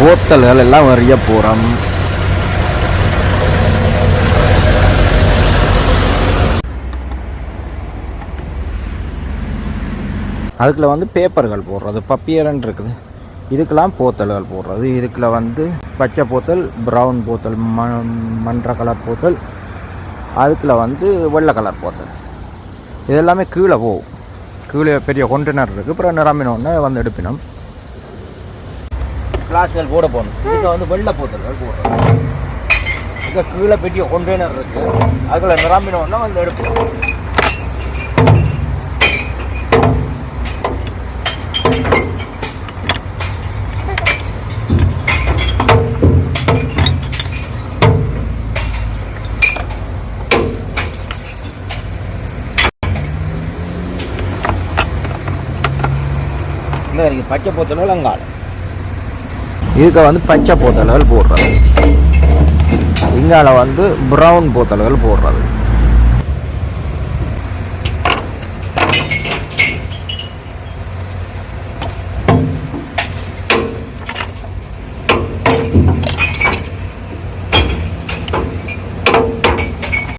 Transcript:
போத்தல்கள் எல்லாம் வரைய போகிறோம். அதுக்குள்ள வந்து பேப்பர்கள் போடுறது, பப்பியரன் இருக்குது. இதுக்கெல்லாம் போத்தல்கள் போடுறது. இதுக்குள்ள வந்து பச்சை போத்தல், ப்ரௌன் போத்தல், மன்ற கலர் போத்தல், அதுக்குள்ள வந்து வெள்ளை கலர் போத்தல். இதெல்லாமே கீழே போகும். கீழே பெரிய கொண்டனர் இருக்குது. அப்புறம் நிரம்பினோடனே வந்து எடுப்பினோம். கிளாஸ்கள் போட போகணும். இதுக்கு வந்து வெள்ளை போத்தல்கள் போடுறோம். இதுக்கு கீழே பெரிய கொண்டனர் இருக்குது. அதுக்குள்ள நிரம்பினோடனே வந்து எடுப்போம். பச்சை போத்தல்கள் அங்கால இதுக்கு வந்து பச்சை போத்தல்கள் போடுறது. இங்கால வந்து ப்ரௌன் போத்தல்கள் போடுறது.